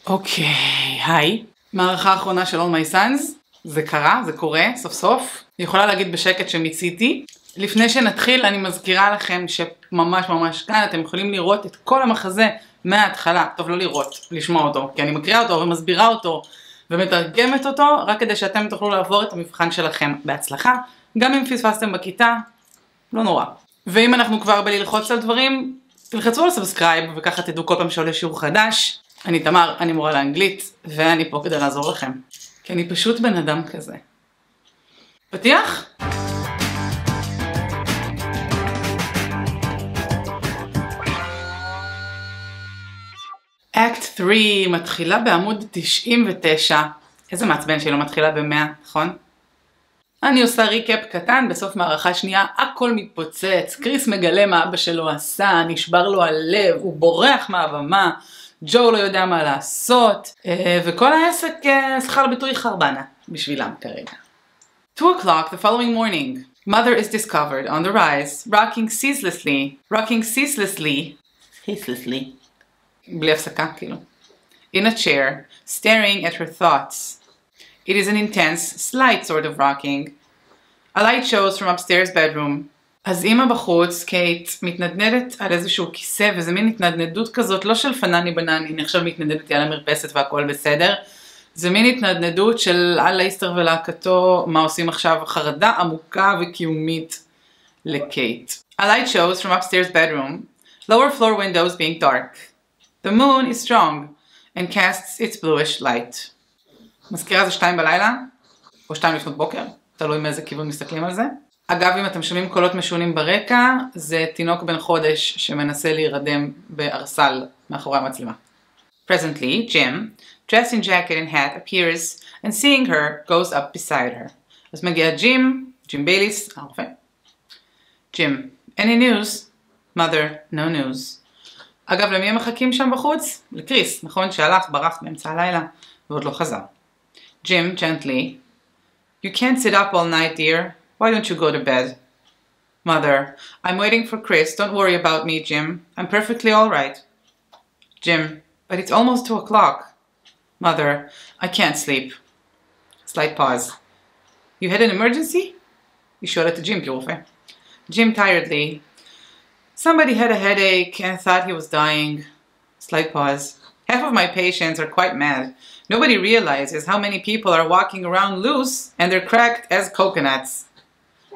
אוקיי, היי. מערכה האחרונה של allmysons. זה קרה, זה קורה, סוף סוף. אני יכולה להגיד בשקט שמיציתי. לפני שנתחיל, אני מזכירה לכם שממש כאן אתם יכולים לראות את כל המחזה מההתחלה. טוב, לא לראות, לשמוע אותו, כי אני מקריאה אותו ומסבירה אותו ומתרגמת אותו, רק כדי שאתם תוכלו לעבור את המבחן שלכם בהצלחה. גם אם פספסתם בכיתה, לא נורא. ואם אנחנו כבר בללחוץ על דברים, תלחצו על סאבסקרייב וככה תדעו כל פעם שעולה שיעור חדש. אני תמר, אני מורה לאנגלית, ואני פה כדי לעזור לכם. כי אני פשוט בן אדם כזה. פתיח? אקט 3 מתחילה בעמוד 99. איזה מעצבן שהיא לא מתחילה ב-100, נכון? אני עושה ריקאפ קטן, בסוף מערכה שנייה הכל מתפוצץ, קריס מגלה מה אבא שלו עשה, נשבר לו הלב, הוא בורח מהבמה, ג'ו לא יודע מה לעשות, וכל העסק, סליחה לביטוי, חרבנה בשבילם כרגע. 2 o'clock the following morning. Mother is discovered on the rise, rocking ceaselessly, בלי הפסקה כאילו, in a chair, staring at her thoughts. It is an intense, slight sort of rocking. A light shows from upstairs bedroom. אז אמא בחוץ, קייט, מתנדנדת על איזשהו כיסא, וזה מין התנדנדות כזאת, לא של פנני בנני, אני עכשיו מתנדנדת על המרפסת והכל בסדר. זה מין התנדנדות של לייסטר ולהקתו, מה עושים עכשיו, חרדה עמוקה וקיומית לקייט. A light shows from upstairs bedroom. Lower floor windows being dark. The moon is strong and casts its bluish light. מזכירה זה 2 בלילה, או 2 לפנות בוקר, תלוי מאיזה כיוון מסתכלים על זה. אגב, אם אתם שומעים קולות משונים ברקע, זה תינוק בן חודש שמנסה להירדם בארסל מאחורי המצלמה. Presently, Jim, dressed in jacket and hat, appears and seeing her, goes up beside her. אז מגיע ג'ים בייליס, הרופא. Jim, any news? Mother, no news. אגב, למי הם מחכים שם בחוץ? לקריס, נכון? שהלך, ברח באמצע הלילה, ועוד לא חזר. Jim, gently, you can't sit up all night, dear. Why don't you go to bed? Mother, I'm waiting for Chris. Don't worry about me, Jim. I'm perfectly all right. Jim, but it's almost 2 o'clock. Mother, I can't sleep. Slight pause. You had an emergency? You showed it to Jim, רופא. Jim tiredly. Somebody had a headache and thought he was dying. Slight pause. Half of my patients are quite mad. Nobody realizes how many people are walking around loose and they're cracked as coconuts.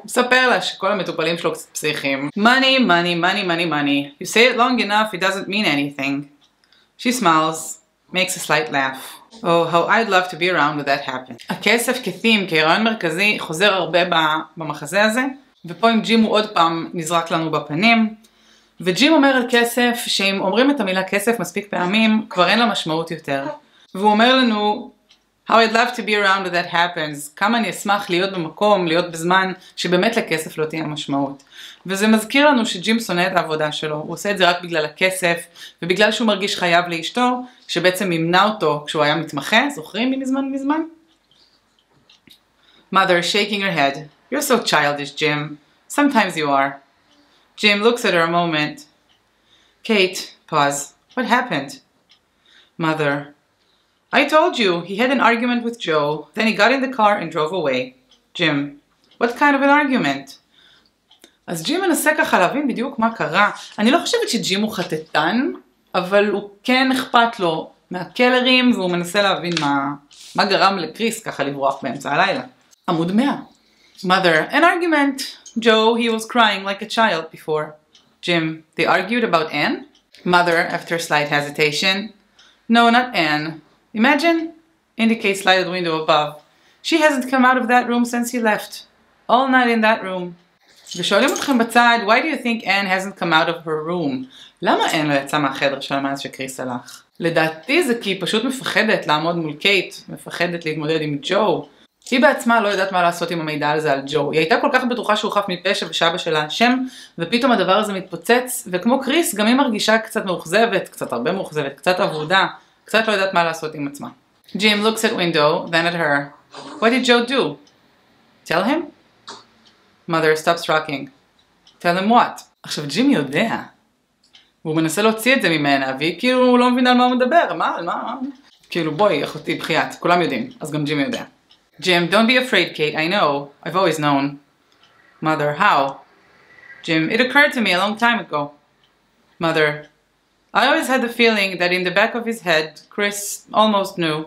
מספר לה שכל המטופלים שלו קצת פסיכיים. Money, money, money, money, money. You say it long enough, it doesn't mean anything. She smiles, makes a slight laugh. Oh, how I'd love to be around when that happened. הכסף כתים, כרעיון מרכזי, חוזר הרבה במחזה הזה, ופה עם ג'ים הוא עוד פעם נזרק לנו בפנים. וג'ים אומר על כסף, שאם אומרים את המילה כסף מספיק פעמים, כבר אין לה משמעות יותר. והוא אומר לנו, how I'd love to be around when that happens, כמה אני אשמח להיות במקום, להיות בזמן, שבאמת לכסף לא תהיה משמעות. וזה מזכיר לנו שג'ים שונא את העבודה שלו, הוא עושה את זה רק בגלל הכסף, ובגלל שהוא מרגיש חייב לאשתו, שבעצם ימנע אותו כשהוא היה מתמחה, זוכרים מזמן? Mother shaking her head, you're so childish, Jim. Sometimes you are. Jim looks at her a moment. Kate, pause. What happened? Mother, I told you, he had an argument with Joe, then he got in the car and drove away. Jim, what kind of an argument? אז ג'ים מנסה ככה להבין בדיוק מה קרה. אני לא חושבת שג'ים הוא חטטן, אבל הוא כן אכפת לו מהקלרים, והוא מנסה להבין מה גרם לקריס ככה לברוח באמצע הלילה. עמוד 100. Mother, an argument. Joe, he was crying like a child before. Jim, they argued about Anne? Mother, after a slight hesitation. No, not Anne. Imagine, indicates lighted window above. She hasn't come out of that room since he left. All night in that room. ושואלים אתכם בצד, why do you think Anne hasn't come out of her room? למה Anne לא יצאה מהחדר שלה מאז שקריס הלך? לדעתי זה כי היא פשוט מפחדת לעמוד מול קייט, מפחדת להתמודד עם ג'ו. היא בעצמה לא יודעת מה לעשות עם המידע על זה על ג'ו. היא הייתה כל כך בטוחה שהוא חף מפשע ושאבא שלה אשם, ופתאום הדבר הזה מתפוצץ, וכמו קריס גם היא מרגישה קצת מאוכזבת, קצת הרבה מאוכזבת, קצת עבודה, קצת לא יודעת מה לעשות עם עצמה. Jim looks at window, then at her. What did Joe do? Tell him? Mother stops rocking. Tell him what? עכשיו ג'ים יודע. והוא מנסה להוציא את זה ממנה, והיא כאילו לא מבינה על מה הוא מדבר. מה? כאילו בואי אחותי בחייאת, כולם יודעים, אז גם ג'ים יודע. Jim, don't be afraid, Kate, I know, I've always known. Mother, how? Jim, it occurred to me a long time ago. Mother, I always had the feeling that in the back of his head, Chris almost knew.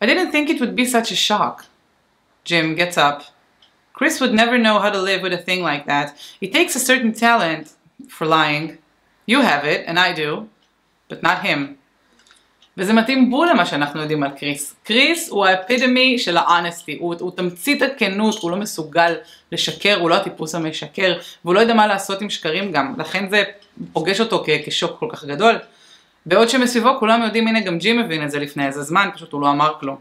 I didn't think it would be such a shock. Jim gets up. Chris would never know how to live with a thing like that. It takes a certain talent for lying. You have it, and I do, but not him. וזה מתאים בול למה שאנחנו יודעים על קריס. קריס הוא האפידמי של האונסטי, הוא תמצית הכנות, הוא לא מסוגל לשקר, הוא לא הטיפוס המשקר, והוא לא יודע מה לעשות עם שקרים גם, לכן זה פוגש אותו כשוק כל כך גדול. בעוד שמסביבו כולם יודעים, הנה גם ג'ים מבין את זה לפני איזה זמן, פשוט הוא לא אמר כלום.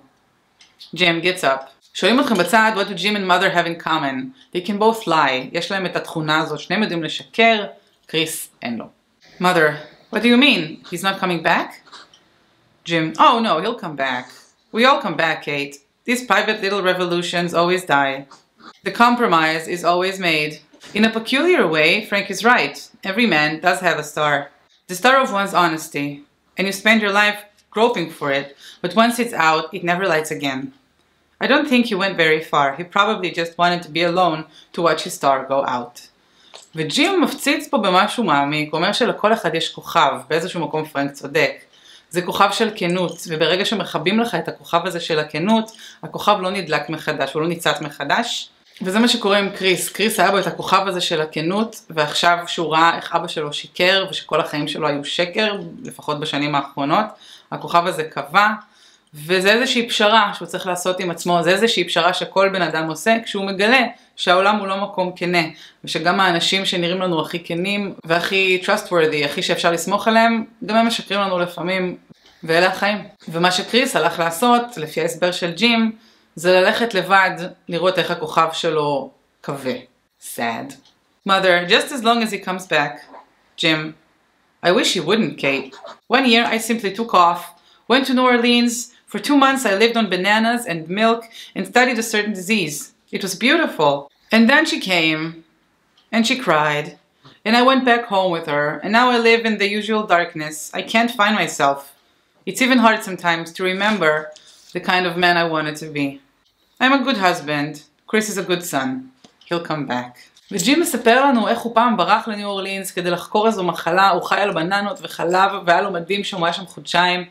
ג'ים gets up. שואלים אתכם בצד, what do Jim and mother have in common? They can both lie. יש להם את התכונה הזאת, שניהם יודעים לשקר, קריס אין לו. Mother, what do you mean? He's not coming back? Jim, oh no, he'll come back. We all come back, Kate. These private little revolutions always die. The compromise is always made. In a peculiar way, Frank is right. Every man does have a star. The star of one's honesty. And you spend your life groping for it, but once it's out, it never lights again. I don't think he went very far. He probably just wanted to be alone to watch his star go out. וג'ים מפציץ פה במשהו מעמיק, הוא אומר שלכל אחד יש כוכב, באיזשהו מקום פרנק צודק. זה כוכב של כנות, וברגע שמחבים לך את הכוכב הזה של הכנות, הכוכב לא נדלק מחדש, הוא לא ניצת מחדש. וזה מה שקורה עם קריס. קריס היה בו את הכוכב הזה של הכנות, ועכשיו שהוא ראה איך אבא שלו שיקר, ושכל החיים שלו היו שקר, לפחות בשנים האחרונות, הכוכב הזה קבע, וזה איזושהי פשרה שהוא צריך לעשות עם עצמו, זה איזושהי פשרה שכל בן אדם עושה, כשהוא מגלה שהעולם הוא לא מקום כנה, ושגם האנשים שנראים לנו הכי כנים, והכי trustworthy, הכי שאפשר לסמוך עליהם, גם הם משקרים לנו לפעמים, ואלה החיים. ומה שקריס הלך לעשות, לפי ההסבר של ג'ים, זה ללכת לבד, לראות איך הכוכב שלו כבה. Sad. Mother, just as long as he comes back. Jim, I wish he wouldn't, Kate. One year I simply took off, went to New Orleans. For 2 months I lived on bananas and milk and studied a certain disease. It was beautiful. And then she came, and she cried, and I went back home with her, and now I live in the usual darkness. I can't find myself. It's even hard sometimes to remember the kind of man I wanted to be. I'm a good husband. Chris is a good son. He'll come back. וג'ים מספר לנו איך הוא פעם ברח לניו אורלינס כדי לחקור איזו מחלה, הוא חי על בננות וחלב, והיה לו מדהים שהוא היה שם חודשיים,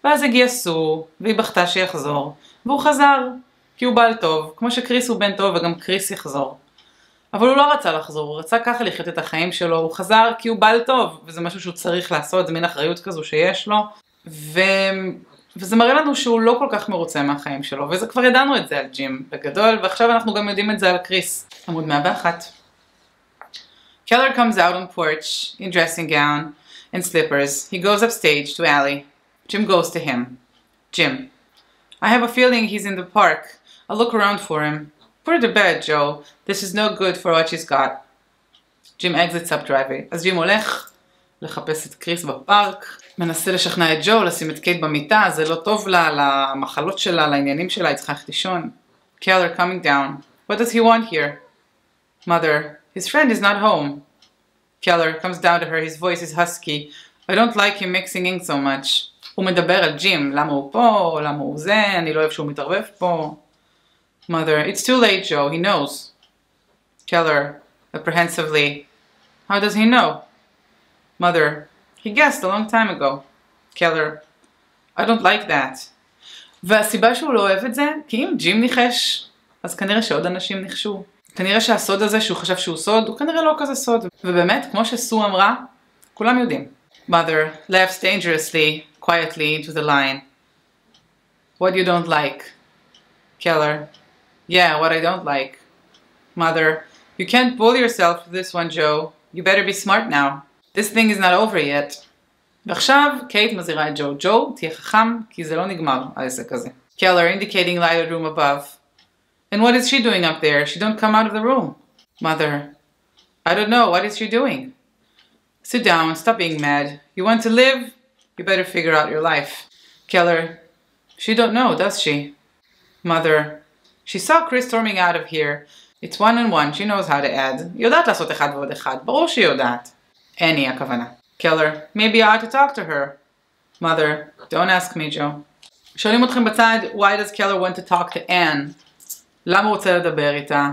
ואז הגיע סו, והיא בכתה שיחזור, והוא חזר, כי הוא בעל טוב, כמו שקריס הוא בן טוב וגם קריס יחזור. אבל הוא לא רצה לחזור, הוא רצה ככה לחיות את החיים שלו, הוא חזר כי הוא בעל טוב, וזה משהו שהוא צריך לעשות, זה מין אחריות כזו שיש לו, וזה מראה לנו שהוא לא כל כך מרוצה מהחיים שלו, וזה כבר ידענו את זה על ג'ים בגדול, ועכשיו אנחנו גם יודעים את זה על קריס. עמוד 101. Keller comes out on porch in dressing gown and slippers. He goes upstage to Allie. Jim goes to him. Jim, I have a feeling he's in the park. I'll look around for him. Put her to bed, Joe. This is no good for what she's got. Jim exits up driveway. אז ג'ים הולך לחפש את קריס בפארק. מנסה לשכנע את ג'ו, לשים את קייט במיטה. זה לא טוב לה, למחלות שלה, לעניינים שלה. היא צריכה לישון. Keller coming down. What does he want here? Mother, his friend is not home. Keller comes down to her. His voice is husky. I don't like him mixing in so much. הוא מדבר על ג'ים, למה הוא פה, למה הוא זה, אני לא אוהב שהוא מתערבב פה. Mother, it's too late, Joe, he knows. Keller, apprehensively, how does he know? Mother, he guessed a long time ago. Keller, I don't like that. והסיבה שהוא לא אוהב את זה, כי אם ג'ים ניחש, אז כנראה שעוד אנשים ניחשו. כנראה שהסוד הזה שהוא חשב שהוא סוד, הוא כנראה לא כזה סוד. ובאמת, כמו שסו אמרה, כולם יודעים. Mother laughs dangerously, quietly into the line. What you don't like? Keller, yeah, what I don't like. Mother, you can't fool yourself with this one, Joe. You better be smart now. This thing is not over yet. ועכשיו, קייט מזהירה את ג'ו. ג'ו, תהיה חכם, כי זה לא נגמר, העסק הזה. Keller, indicating lighted room above. And what is she doing up there? She don't come out of the room. Mother, I don't know. What is she doing? Sit down. Stop being mad. You want to live? You better figure out your life. Keller, she don't know, does she? Mother, she saw Chris storming out of here. It's 1-on-1. She knows how to add. היא יודעת לעשות אחד ועוד אחד. ברור שהיא יודעת. Annie, הכוונה. Keller, maybe I ought to talk to her. Mother, don't ask me, Joe. שואלים אתכם בצד, why does Keller want to talk to Anne? למה הוא רוצה לדבר איתה?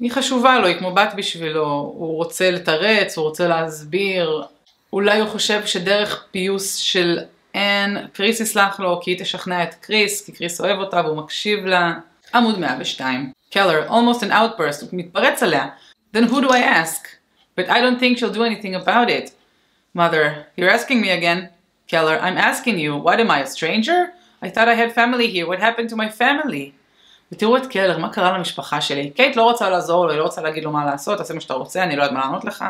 היא חשובה לו, היא כמו בת בשבילו, הוא רוצה לתרץ, הוא רוצה להסביר. אולי הוא חושב שדרך פיוס של אן, קריס יסלח לו, כי היא תשכנע את קריס, כי קריס אוהב אותה והוא מקשיב לה. עמוד 102. Keller, almost an outburst, הוא מתפרץ עליה. Then who do I ask? But I don't think she'll do anything about it. Mother, you're asking me again. Keller, I'm asking you, what am I, a stranger? I thought I had family here, what happened to my family? ותראו את קלר, מה קרה למשפחה שלי? קייט לא רוצה לעזור לו, היא לא רוצה להגיד לו מה לעשות, תעשה מה שאתה רוצה, אני לא יודעת מה לענות לך.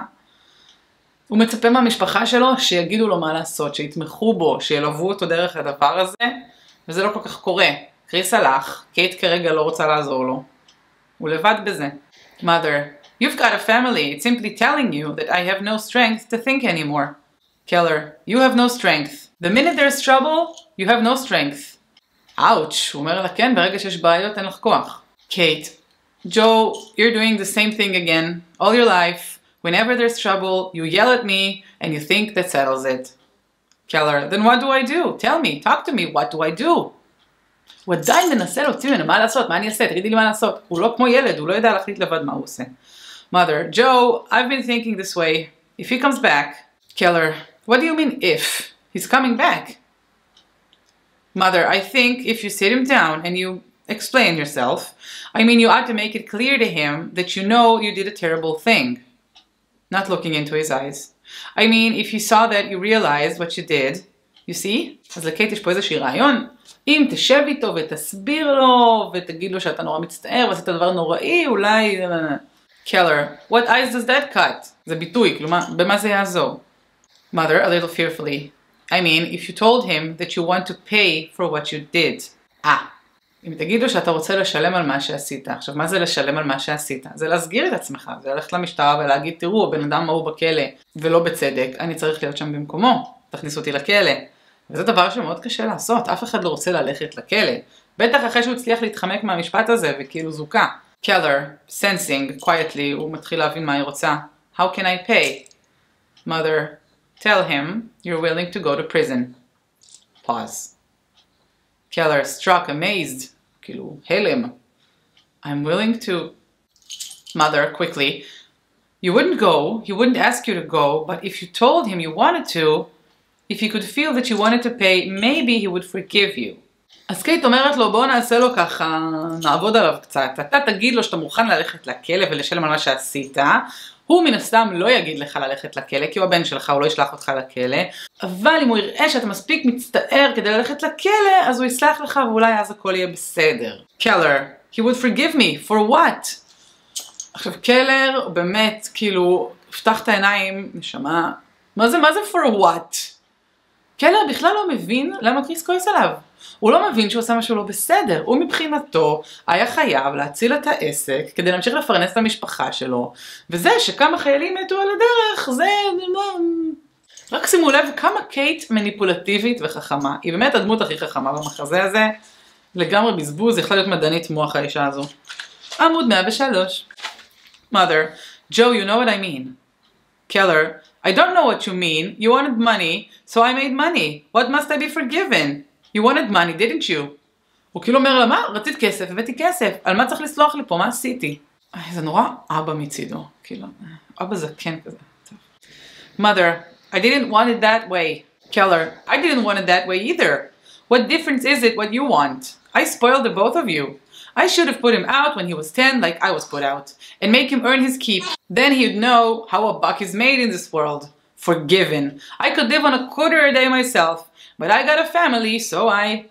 הוא מצפה מהמשפחה שלו שיגידו לו מה לעשות, שיתמכו בו, שילוו אותו דרך הדבר הזה, וזה לא כל כך קורה. קריס הלך, קייט כרגע לא רוצה לעזור לו. הוא לבד בזה. Mother, you've got a family, it's simply telling you that I have no strength to think anymore. Keller, you have no strength. The minute there's trouble, you have no strength. Ouch, הוא אומר לה כן, ברגע שיש בעיות אין לך כוח. Kate, Joe, you're doing the same thing again, all your life. Whenever there's trouble, you yell at me, and you think that settles it. Keller, then what do I do? Tell me, talk to me, what do I do? הוא עדיין מנסה להוציא ממנו, מה לעשות, מה אני אעשה, תגידי לי מה לעשות. הוא לא כמו ילד, הוא לא יודע להחליט לבד מה הוא עושה. Mother, Joe, I've been thinking this way. If he comes back. Keller, what do you mean if? He's coming back. Mother, I think if you sit him down and you explain yourself, I mean you ought to make it clear to him that you know you did a terrible thing. Not looking into his eyes. I mean if you saw that you realized what you did, you see? אז לקייט יש פה איזושהי רעיון. אם תשב איתו ותסביר לו ותגיד לו שאתה נורא מצטער ועשית דבר נוראי, אולי... Keller, what eyes does that cut? זה ביטוי, כלומר, במה זה יעזור? Mother, a little fearfully. I mean, if you told him that you want to pay for what you did. אם תגיד לו שאתה רוצה לשלם על מה שעשית. עכשיו, מה זה לשלם על מה שעשית? זה להסגיר את עצמך, זה ללכת למשטרה ולהגיד, תראו, הבן אדם הוא בכלא, ולא בצדק, אני צריך להיות שם במקומו, תכניס אותי לכלא. וזה דבר שמאוד קשה לעשות, אף אחד לא רוצה ללכת לכלא. בטח אחרי שהוא הצליח להתחמק מהמשפט הזה, וכאילו זוקה. Keller, sensing, quietly, הוא מתחיל להבין מה היא רוצה. How can I pay? Mother, tell him you're willing to go to prison. Pause. Keller, struck, amazed. כאילו, הלם. I'm willing to... Mother, quickly. You wouldn't go, he wouldn't ask you to go, but if you told him you wanted to, if he could feel that you wanted to pay, maybe he would forgive you. אז קייט אומרת לו, בוא נעשה לו ככה, נעבוד עליו קצת. אתה תגיד לו שאתה מוכן ללכת לכלא ולשלם על מה שעשית. הוא מן הסתם לא יגיד לך ללכת לכלא, כי הוא הבן שלך, הוא לא ישלח אותך לכלא. אבל אם הוא יראה שאתה מספיק מצטער כדי ללכת לכלא, אז הוא יסלח לך ואולי אז הכל יהיה בסדר. Keller, he would forgive me, for what? עכשיו קלר, באמת, כאילו, פתח את העיניים, נשמה, מה זה for what? קלר בכלל לא מבין למה קריס כועס עליו. הוא לא מבין שהוא עושה משהו לא בסדר. הוא מבחינתו היה חייב להציל את העסק כדי להמשיך לפרנס את המשפחה שלו. וזה שכמה חיילים מתו על הדרך, זה... רק שימו לב כמה קייט מניפולטיבית וחכמה. היא באמת הדמות הכי חכמה במחזה הזה. לגמרי בזבוז, יכולה להיות מדענית מוח האישה הזו. עמוד 103. Mother, Joe, you know what I mean. Keller, I don't know what you mean. You wanted money, so I made money. What must I be forgiven? You wanted money, didn't you? הוא כאילו אומר לה, מה? רצית כסף, הבאתי כסף. על מה צריך לסלוח לי פה? מה עשיתי? זה נורא אבא מצידו. כאילו, אבא זקן כזה. Mother, I didn't want it that way. Keller, I didn't want it that way either. What difference is it what you want? I spoiled the both of you. I should have put him out when he was 10 like I was put out. And make him earn his keep. Then he'd know how a buck is made in this world. Forgiven. I could live on a quarter a day myself. But I got a family, so I...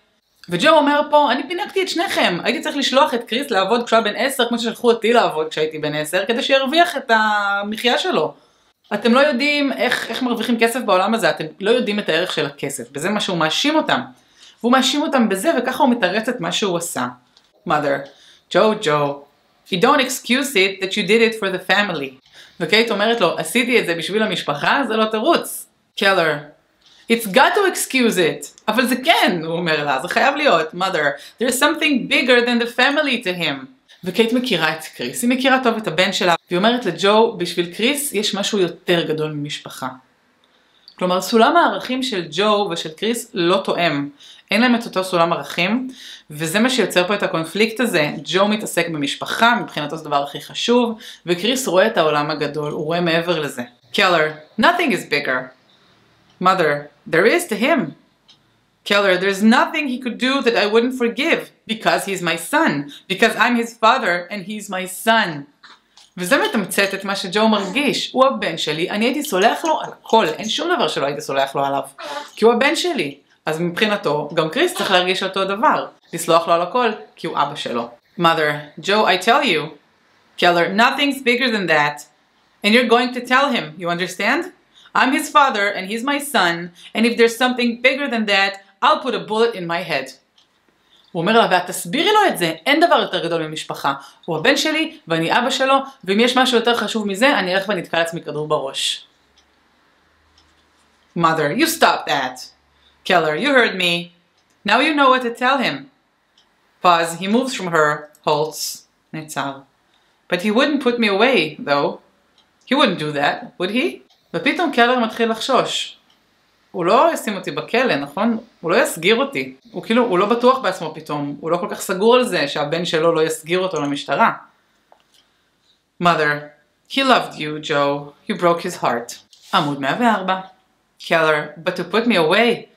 וג'ו אומר פה, אני פינקתי את שניכם. הייתי צריך לשלוח את קריס לעבוד כשהיה בן 10, כמו ששלחו אותי לעבוד כשהייתי בן 10, כדי שירוויח את המחיה שלו. אתם לא יודעים איך מרוויחים כסף בעולם הזה, אתם לא יודעים את הערך של הכסף. בזה מה שהוא מאשים אותם. והוא מאשים אותם בזה, וככה הוא מתרץ את מה שהוא עשה. Mother, Joe, you don't excuse it that you did it for the family. וקייט אומרת לו, עשיתי את זה בשביל המשפחה, זה לא תירוץ. Keller, it's got to excuse it. אבל זה כן, הוא אומר לה, זה חייב להיות. Mother, there's something bigger than the family to him. וקייט מכירה את קריס, היא מכירה טוב את הבן שלה, והיא אומרת לג'ו, בשביל קריס יש משהו יותר גדול ממשפחה. כלומר, סולם הערכים של ג'ו ושל קריס לא תואם. אין להם את אותו סולם ערכים, וזה מה שיוצר פה את הקונפליקט הזה. ג'ו מתעסק במשפחה, מבחינתו זה הדבר הכי חשוב, וקריס רואה את העולם הגדול, הוא רואה מעבר לזה. Keller, nothing is bigger. Mother, there is to him. Keller, there's nothing he could do that I wouldn't forgive, because he's my son, because I'm his father and he's my son. וזה מתמצת את מה שג'ו מרגיש. הוא הבן שלי, אני הייתי סולח לו על הכל, אין שום דבר שלא הייתי סולח לו עליו, כי הוא הבן שלי. אז מבחינתו, גם קריס צריך להרגיש אותו דבר, לסלוח לו על הכל, כי הוא אבא שלו. Mother, Joe, I tell you, Keller, nothing's bigger than that, and you're going to tell him, you understand? I'm his father, and he's my son, and if there's something bigger than that, I'll put a bullet in my head. הוא אומר לה, ואת תסבירי לו את זה, אין דבר יותר גדול ממשפחה. הוא הבן שלי, ואני אבא שלו, ואם יש משהו יותר חשוב מזה, אני אלך ונתקע לעצמי כדור בראש. Mother, you stop that. Keller, you heard me. Now you know what to tell him. Pause, he moves from her, halts, נעצר. But he wouldn't put me away, though. He wouldn't do that, would he? ופתאום קלר מתחיל לחשוש. הוא לא ישים אותי בכלא, נכון? הוא לא יסגיר אותי. הוא לא בטוח בעצמו פתאום. הוא לא כל כך סגור על זה שהבן שלו לא יסגיר אותו למשטרה. Mother, he loved you, Joe. You broke his heart. עמוד 104. Keller, but to put me away.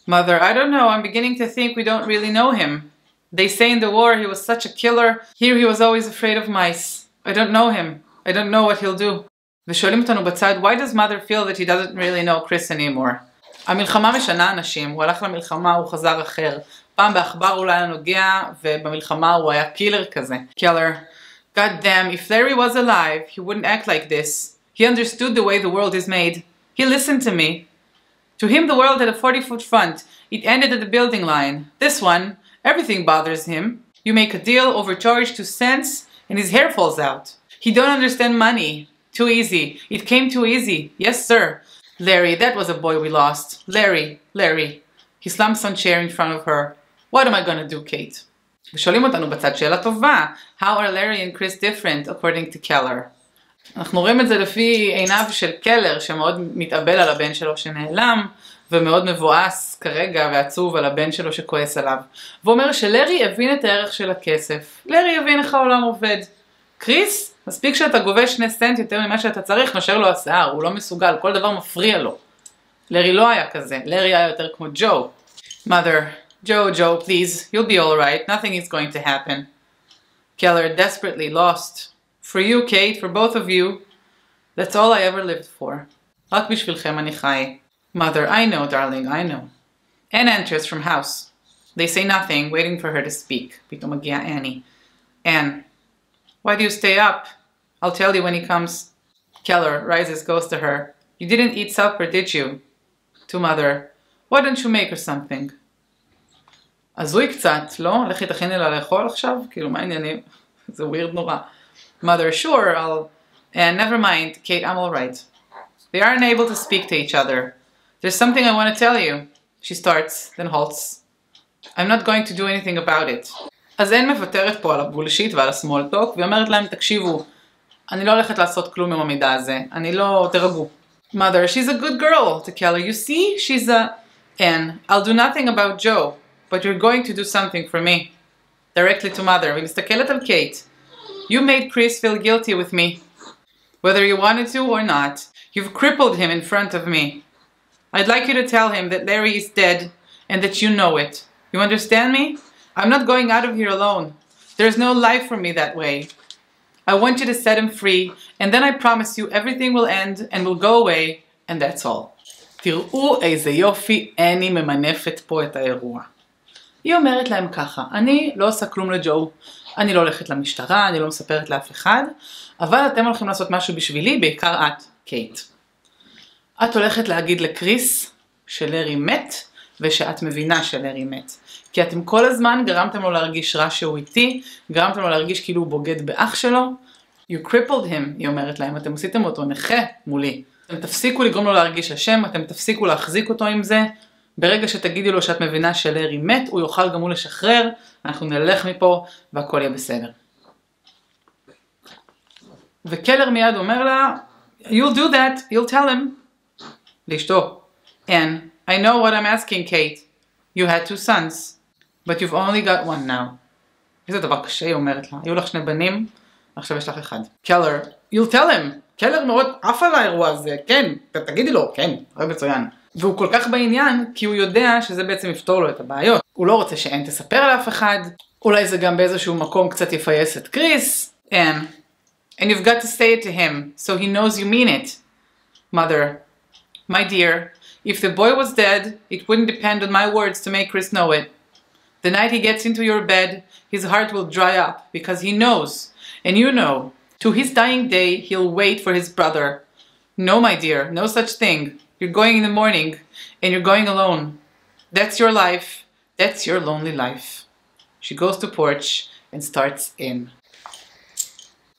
Mother, I don't know. I'm beginning to think we don't really know him. They say in the war he was such a killer. Here he was always afraid of mice. I don't know him. I don't know what he'll do. ושואלים אותנו בצד, why does mother feel that he doesn't really know Chris anymore? המלחמה משנה אנשים, הוא הלך למלחמה, הוא חזר אחר. פעם באחבר הוא לא היה נוגע, ובמלחמה הוא היה קילר כזה. Keller, God damn, if Larry was alive, he wouldn't act like this. He understood the way the world is made. He listened to me. To him the world had a 40-foot front. It ended at the building line. This one, everything bothers him. You make a deal, overcharge 2 cents, and his hair falls out. He don't understand money. Too easy. It came too easy. Yes, sir. Larry, that was a boy we lost. Larry, Larry. He slumps on chair in front of her. What am I gonna do, Kate? ושואלים אותנו בצד שאלה טובה. How are Larry and Chris different according to Keller? אנחנו רואים את זה לפי עיניו של קלר, שמאוד מתאבל על הבן שלו שנעלם, ומאוד מבואס כרגע ועצוב על הבן שלו שכועס עליו. ואומר שלרי הבין את הערך של הכסף. לרי הבין איך העולם עובד. קריס, מספיק שאתה גובה 2 סנט יותר ממה שאתה צריך, נושר לו השיער, הוא לא מסוגל, כל דבר מפריע לו. לרי לא היה כזה, לרי היה יותר כמו ג'ו. Mother, Joe, please, you'll be all right, nothing is going to happen. Keller, desperately lost. For you, Kate, for both of you, that's all I ever lived for. רק בשבילכם אני חי. Mother, I know, darling, I know. Anne enters from house. They say nothing, waiting for her to speak. פתאום מגיעה Annie. Anne, why do you stay up? I'll tell you when he comes. Keller rises, goes to her. You didn't eat supper, did you? To Mother, why don't you make her something? הזוי קצת, לא? לכי תכיני לה לאכול עכשיו? כאילו, מה העניינים? זה weird נורא. Mother, sure, I'll... And never mind, Kate, I'm all right. They aren't able to speak to each other. There's something I want to tell you. She starts, then halts. I'm not going to do anything about it. אז אין מוותרת פה על הבולשיט ועל הסמול טוק, והיא אומרת להם, תקשיבו, אני לא הולכת לעשות כלום עם המידע הזה. אני לא... תרגעו. Mother, she's a good girl, to Keller. You see, she's a... Anne, I'll do nothing about Joe, but you're going to do something for me. Directly to Mother. והיא מסתכלת על קייט. You made Chris feel guilty with me. Whether you wanted to or not, you've crippled him in front of me. I'd like you to tell him that Larry is dead and that you know it. You understand me? I'm not going out of here alone. There's no life for me that way. I want you to set him free, and then I promise you everything will end and will go away, and that's all. תראו איזה יופי אני ממנפת פה את האירוע. היא אומרת להם ככה, אני לא עושה כלום לג'ו, אני לא הולכת למשטרה, אני לא מספרת לאף אחד, אבל אתם הולכים לעשות משהו בשבילי, בעיקר את, קייט. את הולכת להגיד לקריס שלרי מת, ושאת מבינה שלרי מת. כי אתם כל הזמן גרמתם לו להרגיש רע שהוא איתי, גרמתם לו להרגיש כאילו הוא בוגד באח שלו. You crippled him, היא אומרת להם, אתם עשיתם אותו נכה מולי. אתם תפסיקו לגרום לו להרגיש אשם, אתם תפסיקו להחזיק אותו עם זה. ברגע שתגידי לו שאת מבינה שלרי מת, הוא יוכל גם הוא לשחרר, אנחנו נלך מפה והכל יהיה בסדר. וקלר מיד אומר לה, you'll do that, you'll tell him. לאשתו, And I know what I'm asking, Kate. You had 2 sons, but you've only got 1 now. איזה דבר קשה, היא אומרת לה. היו לך 2 בנים, עכשיו יש לך 1. Keller, you'll tell him. קלר מאוד עף על האירוע הזה, כן, תגידי לו, כן, רק מצוין. והוא כל כך בעניין, כי הוא יודע שזה בעצם יפתור לו את הבעיות. הוא לא רוצה שאין תספר לאף אחד, אולי זה גם באיזשהו מקום קצת יפייס את קריס. And you've got to say it to him, so he knows you mean it. Mother, my dear, if the boy was dead, it wouldn't depend on my words to make Chris know it. The night he gets into your bed, his heart will dry up, because he knows, and you know. To his dying day, he'll wait for his brother. No, my dear, no such thing. You're going in the morning, and you're going alone. That's your life. That's your lonely life. She goes to porch and starts in.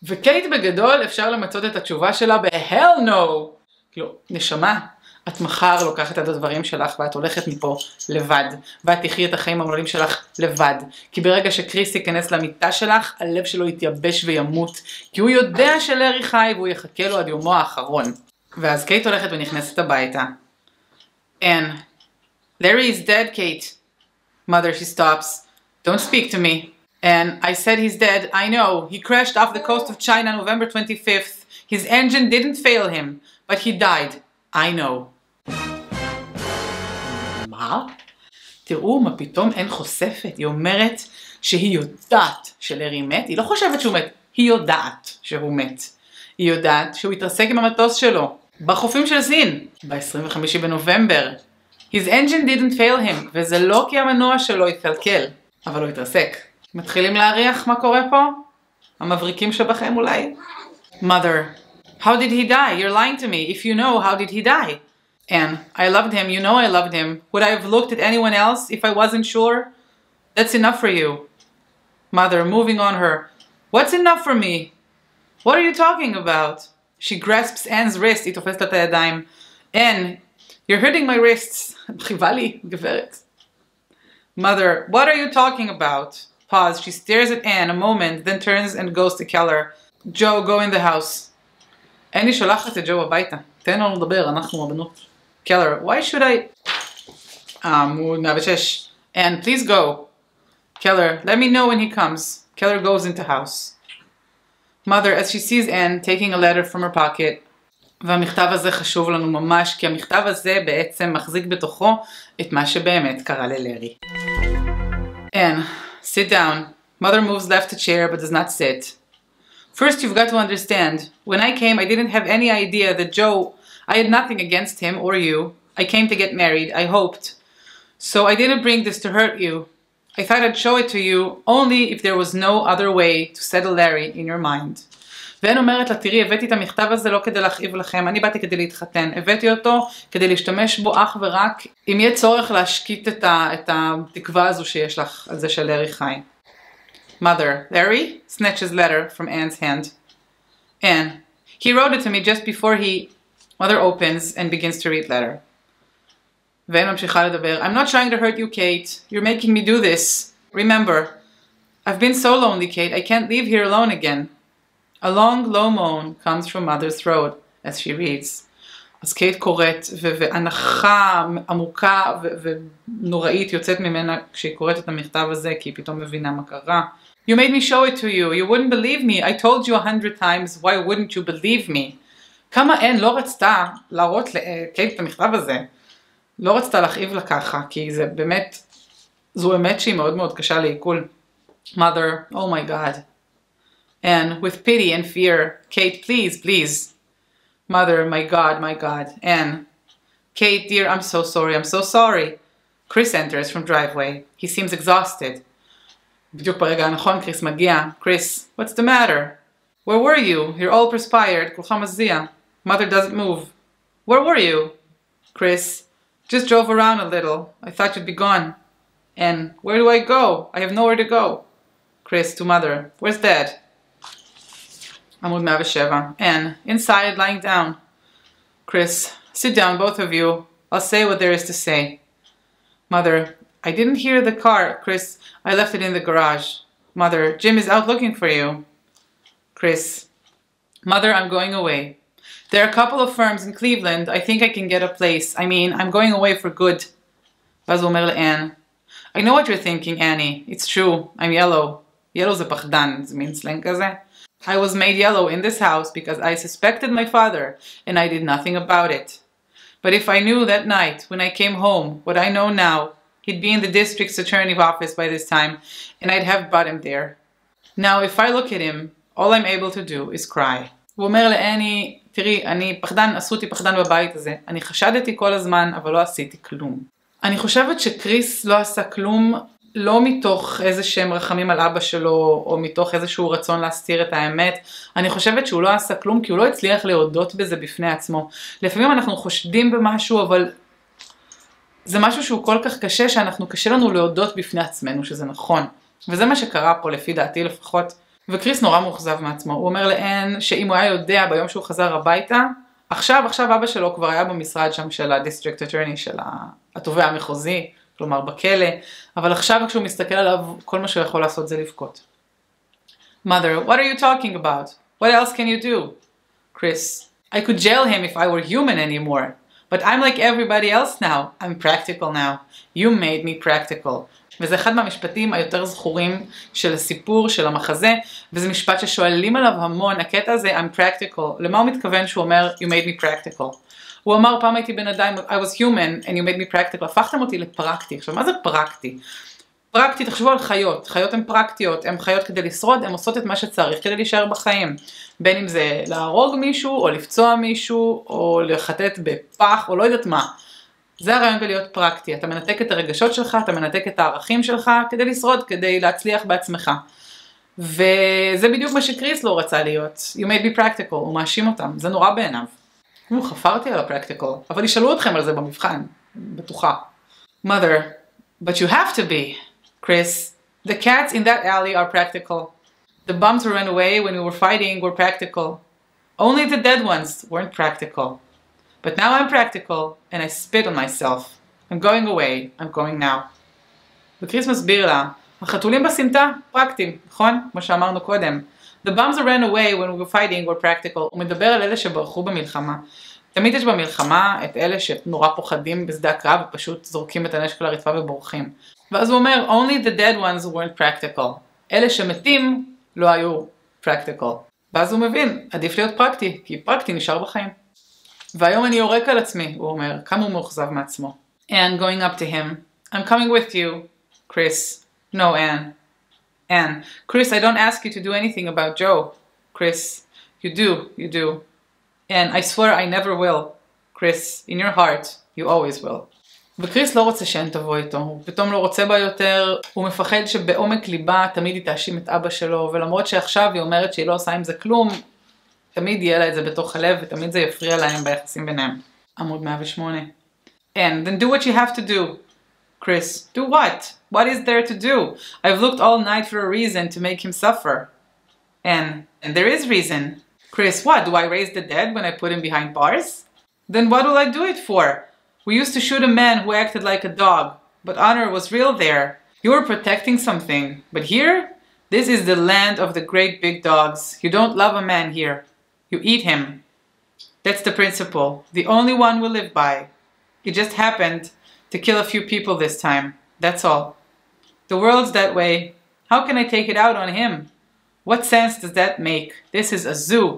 וקייט בגדול אפשר למצות את התשובה שלה ב-hell no. כאילו, נשמה, את מחר לוקחת את הדברים שלך ואת הולכת מפה לבד. ואת תחי את החיים המולדים שלך לבד. כי ברגע שקריס ייכנס למיטה שלך, הלב שלו יתייבש וימות. כי הוא יודע שלארי חי והוא יחכה לו עד יומו האחרון. ואז קייט הולכת ונכנסת הביתה. Anne, Larry is dead, Kate. Mother, she stops. Don't speak to me. And I said he's dead. I know. He crashed off the coast of China November 25th. His engine didn't fail him, but he died. I know. מה? תראו מה פתאום אין חושפת. היא אומרת שהיא יודעת שלארי מת. היא לא חושבת שהוא מת. היא יודעת שהוא מת. היא יודעת שהוא התרסק עם המטוס שלו. בחופים של סין. ב-25 בנובמבר. His engine didn't fail him. וזה לא כי המנוע שלו התקלקל. אבל הוא התרסק. מתחילים להריח מה קורה פה? המבריקים שבכם אולי? Mother, how did he die? You're lying to me. If you know, how did he die? Anne, I loved him. You know I loved him. Would I have looked at anyone else if I wasn't sure? That's enough for you. Mother, moving on her. What's enough for me? What are you talking about? She grasps Anne's wrist. היא תופסת את הידיים. Anne, you're hurting my wrists. חיבה לי, גברת. Mother, what are you talking about? Pause. She stares at Anne a moment, then turns and goes to Keller. Joe, go in the house. אני שולחת את ג'ו הביתה. תן לנו לדבר, אנחנו הבנות. Keller, why should I... עמוד 106. Anne, please go. Keller, let me know when he comes. Keller goes into house. Mother, as she sees Anne taking a letter from her pocket, והמכתב הזה חשוב לנו ממש, כי המכתב הזה בעצם מחזיק בתוכו את מה שבאמת קרה ללארי. Anne, sit down. Mother moves left a chair but does not sit. First, you've got to understand. When I came, I didn't have any idea that Joe... I had nothing against him or you. I came to get married. I hoped. So I didn't bring this to hurt you. I thought I'd show it to you only if there was no other way to settle Larry in your mind. ואין אומרת לה, תראי, הבאתי את המכתב הזה לא כדי להכאיב לכם, אני באתי כדי להתחתן, הבאתי אותו כדי להשתמש בו אך ורק אם יהיה צורך להשקיט את התקווה הזו שיש לך על זה של לארי חי. Mother, Larry snatches letter from Anne's hand. Anne, he wrote it to me just before he... Mother opens and begins to read letter. ואין ממשיכה לדבר. I'm not trying to hurt you, Kate. You're making me do this. Remember, I've been so lonely, Kate. I can't leave here alone again. A long, low moan comes from Mother's throat as she reads. אז קייט קוראת, והנחה עמוקה ונוראית יוצאת ממנה כשהיא קוראת את המכתב הזה, כי היא פתאום מבינה מה קרה. You made me show it to you. You wouldn't believe me. I told you 100 times. Why wouldn't you believe me? כמה אין לא רצתה להראות לקייט את המכתב הזה. לא רצתה להכאיב לה ככה, כי זה באמת, זו אמת שהיא מאוד מאוד קשה לעיכול. Mother, oh my God. Anne, with pity and fear. Kate, please, please. Mother, my God, my God. Anne. Kate, dear, I'm so sorry, I'm so sorry. Chris enters from driveway. He seems exhausted. בדיוק ברגע הנכון, קריס מגיע. Chris, what's the matter? Where were you? You're all perspired. כולך מזיע. Mother doesn't move. Where were you? Chris, just drove around a little. I thought you'd be gone. Anne, where do I go? I have nowhere to go. Chris to Mother, where's Dad? עמוד 107. Anne, inside, lying down. Chris, sit down, both of you. I'll say what there is to say. Mother, I didn't hear the car. Chris, I left it in the garage. Mother, Jim is out looking for you. Chris, Mother, I'm going away. There are a couple of firms in Cleveland. I think I can get a place. I mean, I'm going away for good. ואז הוא אומר לאן, I know what you're thinking, Annie. It's true. I'm yellow. Yellow זה פחדן, זה מין סלנג כזה. I was made yellow in this house because I suspected my father and I did nothing about it. But if I knew that night when I came home what I know now, he'd be in the district's attorney's office by this time and I'd have brought him there. Now if I look at him, all I'm able to do is cry. הוא אומר לאני, תראי, אני פחדן, עשו אותי פחדן בבית הזה. אני חשדתי כל הזמן, אבל לא עשיתי כלום. אני חושבת שקריס לא עשה כלום, לא מתוך איזה שהם רחמים על אבא שלו, או מתוך איזשהו רצון להסתיר את האמת. אני חושבת שהוא לא עשה כלום, כי הוא לא הצליח להודות בזה בפני עצמו. לפעמים אנחנו חושדים במשהו, אבל זה משהו שהוא כל כך קשה, קשה לנו להודות בפני עצמנו שזה נכון. וזה מה שקרה פה, לפי דעתי לפחות. וקריס נורא מוחזב מעצמו. הוא אומר לאן שאם הוא היה יודע ביום שהוא חזר הביתה, עכשיו אבא שלו כבר היה במשרד שם של הדיסטריקט אטורני, של התובע המחוזי, כלומר בכלא, אבל עכשיו כשהוא מסתכל עליו, כל מה שהוא יכול לעשות זה לבכות. Mother, what are you talking about? What else can you do? Chris, I could jail him if I were human anymore, but I'm like everybody else now. I'm practical now. You made me practical. וזה אחד מהמשפטים היותר זכורים של הסיפור, של המחזה, וזה משפט ששואלים עליו המון, הקטע הזה, I'm practical. למה הוא מתכוון שהוא אומר, you made me practical? הוא אמר, פעם הייתי בן אדם, I was human and you made me practical. הפכתם אותי לפרקטי. עכשיו, מה זה פרקטי? פרקטי, תחשבו על חיות. חיות הן פרקטיות, הן חיות כדי לשרוד, הן עושות את מה שצריך כדי להישאר בחיים. בין אם זה להרוג מישהו, או לפצוע מישהו, או לחטט בפח, או לא יודעת מה. זה הרעיון בלהיות פרקטי. אתה מנתק את הרגשות שלך, אתה מנתק את הערכים שלך, כדי לשרוד, כדי להצליח בעצמך. וזה בדיוק מה שקריס לא רצה להיות. You made me practical, הוא מאשים אותם. זה נורא בעיניו. חפרתי על הפרקטיקל, אבל ישאלו אתכם על זה במבחן, בטוחה. Mother, but you have to be. Chris, the cats in that alley are practical. The bums who ran away when we were fighting were practical. Only the dead ones weren't practical. But now I'm practical, and I spit on myself. I'm going away, I'm going now. וקריס מסביר לה, החתולים בסמטה פרקטיים, נכון? כמו שאמרנו קודם. The bums that ran away when we were fighting were practical. הוא מדבר על אלה שברחו במלחמה. תמיד יש במלחמה את אלה שנורא פוחדים בשדה הקרב ופשוט זורקים את הנשק לרצפה ובורחים. ואז הוא אומר, only the dead ones weren't practical. אלה שמתים לא היו practical. ואז הוא מבין, עדיף להיות פרקטי, כי פרקטי נשאר בחיים. והיום אני יורק על עצמי, הוא אומר, כמה הוא מאוכזב מעצמו. Anne going up to him, I'm coming with you. Chris, no Anne. Anne, Chris, I don't ask you to do anything about Joe. Chris, you do. And I swear I never will. Chris, in your heart, you always will. וקריס לא רוצה שאין תבוא איתו, הוא פתאום לא רוצה בה יותר, הוא מפחד שבעומק ליבה תמיד היא תאשים את אבא שלו, ולמרות שעכשיו היא אומרת שהיא לא עושה עם זה כלום, תמיד יהיה לה את זה בתוך הלב, ותמיד זה יפריע להם ביחסים ביניהם. עמוד 108. And then do what you have to do. Chris, do what? What is there to do? I've looked all night for a reason to make him suffer. And there is reason. Chris, what? Do I raise the dead when I put him behind bars? Then what will I do it for? We used to shoot a man who acted like a dog, but honor was real there. You were protecting something. But here, this is the land of the great big dogs. You don't love a man here. You eat him. That's the principle. The only one we live by. It just happened to kill a few people this time. That's all. The world's that way. How can I take it out on him? What sense does that make? This is a zoo.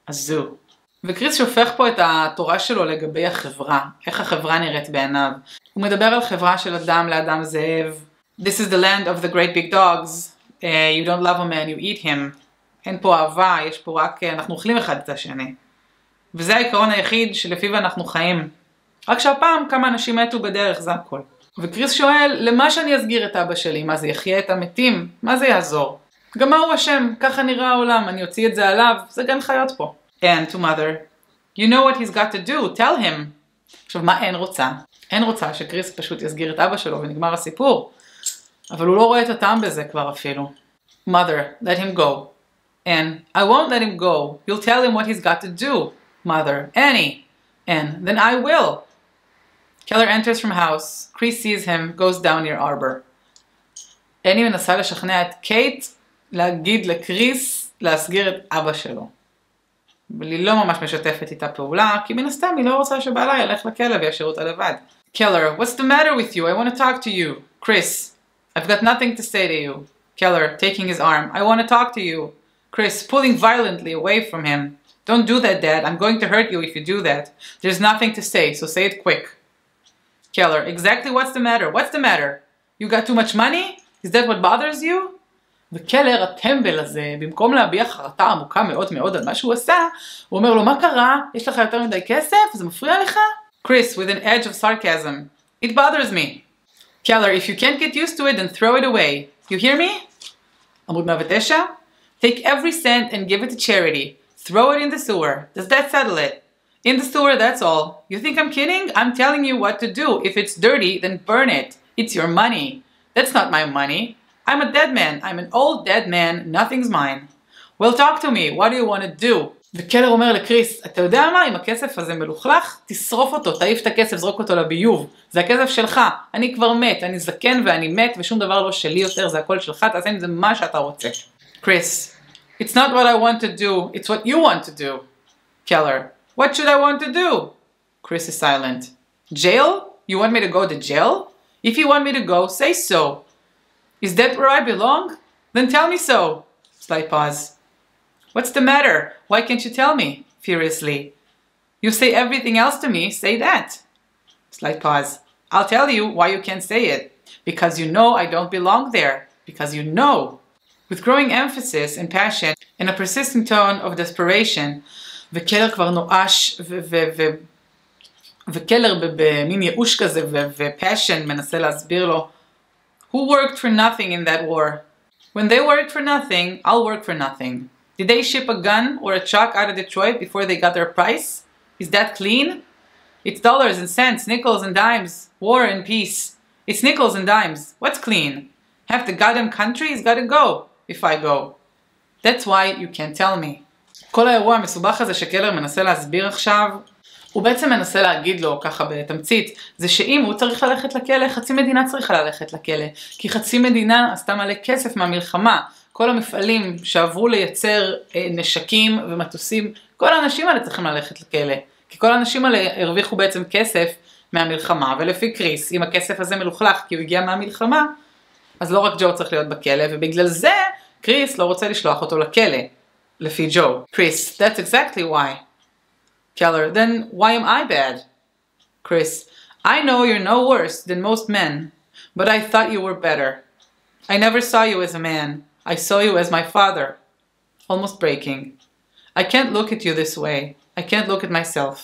A zoo. וקריס שופך פה את התורה שלו לגבי החברה. איך החברה נראית בעיניו. הוא מדבר על חברה של אדם לאדם זאב. This is the land of the great big dogs. You don't love a man, you eat him. אין פה אהבה, יש פה רק, אנחנו אוכלים אחד את השני. וזה העיקרון היחיד שלפיו אנחנו חיים. רק שהפעם כמה אנשים מתו בדרך, זה הכל. וקריס שואל, למה שאני אסגיר את אבא שלי? מה זה יחיה את המתים? מה זה יעזור? גם מה הוא אשם? ככה נראה העולם, אני אוציא את זה עליו, זה גן חיות פה. And to mother, you know what he's got to do, tell him. עכשיו, מה אין רוצה? אין רוצה שקריס פשוט יסגיר את אבא שלו ונגמר הסיפור. אבל הוא לא רואה את הטעם בזה כבר אפילו. Mother, let him go. And I won't let him go. You'll tell him what he's got to do. Mother, Annie. And then I will. Keller enters from house. Chris sees him, goes down near Arbor. אני מנסה לשכנע את קייט להגיד לקריס להסגיר את אבא שלו. אבל היא לא ממש משתפת איתה פעולה, כי מן הסתם היא לא רוצה שבעלה ילך לכלא וישאיר אותה לבד. Keller, what's the matter with you? I want to talk to you. Chris, I've got nothing to say to you. Keller, taking his arm. I want to talk to you. Chris, pulling violently away from him. Don't do that, Dad. I'm going to hurt you if you do that. There's nothing to say, so say it quick. Keller, exactly what's the matter? What's the matter? You got too much money? Is that what bothers you? וקלר, הטמבל הזה, במקום להביע חרטה עמוקה מאוד מאוד על מה שהוא עשה, הוא אומר לו, מה קרה? יש לך יותר מדי כסף? זה מפריע לך? Chris, with an edge of sarcasm. It bothers me. Keller, if you can't get used to it, then throw it away. You hear me? עמוד 109. Take every cent and give it to charity. Throw it in the sewer. Does that settle it? In the sewer, that's all. You think I'm kidding? I'm telling you what to do. If it's dirty, then burn it. It's your money. That's not my money. I'm a dead man. I'm an old dead man. Nothing's mine. Well, talk to me. What do you want to do? וקלר אומר לקריס, אתה יודע מה? אם הכסף הזה מלוכלך, תשרוף אותו, תעיף את הכסף, זרוק אותו לביוב. זה הכסף שלך. אני כבר מת, אני זקן ואני מת, ושום דבר לא שלי יותר, זה הכל שלך, תעשה עם זה מה שאתה רוצה. Chris, it's not what I want to do, it's what you want to do. Keller, what should I want to do? Chris is silent. Jail? You want me to go to jail? If you want me to go, say so. Is that where I belong? Then tell me so. Slight pause. What's the matter? Why can't you tell me? Furiously. You say everything else to me, say that. Slight pause. I'll tell you why you can't say it. Because you know I don't belong there. Because you know. With growing emphasis and passion and a persistent tone of desperation, וקלר כבר נואש וקלר במין ייאוש כזה ופשן מנסה להסביר לו, Who worked for nothing in that war? When they worked for nothing, I'll work for nothing. Did they ship a gun or a truck out of Detroit before they got their price? Is that clean? It's dollars and cents, nickels and dimes, war and peace. It's nickels and dimes. What's clean? Half the goddamn country's gotta go, if I go. That's why you can't tell me. כל האירוע המסובך הזה שקלר מנסה להסביר עכשיו, הוא בעצם מנסה להגיד לו ככה בתמצית, זה שאם הוא צריך ללכת לכלא, חצי מדינה צריכה ללכת לכלא. כי חצי מדינה עשתה מלא כסף מהמלחמה. כל המפעלים שעברו לייצר נשקים ומטוסים, כל האנשים האלה צריכים ללכת לכלא. כי כל האנשים האלה הרוויחו בעצם כסף מהמלחמה, ולפי קריס, אם הכסף הזה מלוכלך כי הוא הגיע מהמלחמה, אז לא רק ג'ו צריך להיות בכלא, ובגלל זה קריס לא רוצה לשלוח אותו לכלא, לפי ג'ו. Chris, that's exactly why. Keller, then why am I bad? Chris, I know you're no worse than most men, but I thought you were better. I never saw you as a man. I saw you as my father. Almost breaking. I can't look at you this way. I can't look at myself.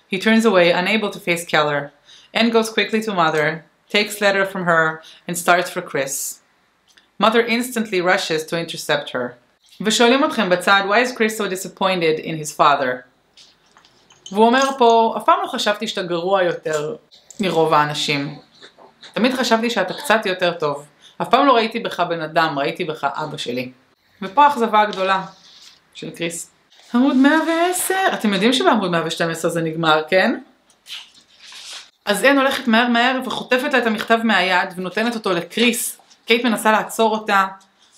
He turns away, unable to face Keller, and goes quickly to Mother, takes letter from her, and starts for Chris. Mother instantly rushes to intercept her. ושואלים אתכם בצד, why is Chris so disappointed in his father? והוא אומר פה, אף פעם לא חשבתי שאתה גרוע יותר מרוב האנשים. תמיד חשבתי שאתה קצת יותר טוב. אף פעם לא ראיתי בך בן אדם, ראיתי בך אבא שלי. ופה האכזבה הגדולה של קריס. עמוד 110, אתם יודעים שבעמוד 112 זה נגמר, כן? אז אין הולכת מהר וחוטפת לה את המכתב מהיד ונותנת אותו לקריס. קייט מנסה לעצור אותה.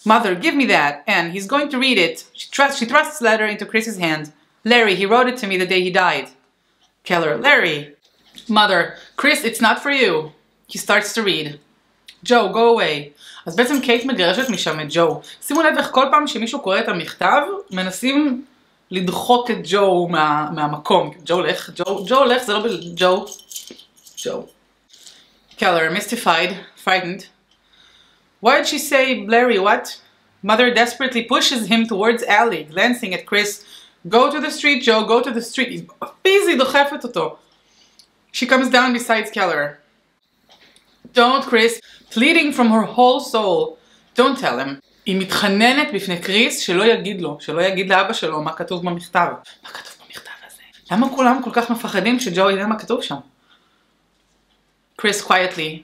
Mother, give me that, and he's going to read it. She thrusts the letter into Chris's hand. Larry, he wrote it to me the day he died. Keller, Larry. Mother, Chris, it's not for you. He starts to read. Joe, go away. אז בעצם קייט מגרשת משם את ג'ו. שימו לב איך כל פעם שמישהו קורא את המכתב, מנסים לדחוק את ג'ו מהמקום. ג'ו הולך, זה לא ג'ו. Keller, mystified, frightened. Why did she say, Larry, what? Mother desperately pushes him towards Allie, glancing at Chris. Go to the street, Joe, go to the street. Busy דוחפת אותו. She comes down beside Keller. Don't, Chris. Pleading from her whole soul. Don't tell him. היא מתחננת בפני קריס שלא יגיד לו, שלא יגיד לאבא שלו מה כתוב במכתב. מה כתוב במכתב הזה? למה כולם כל כך מפחדים שג'ו ידע מה כתוב שם? Chris quietly.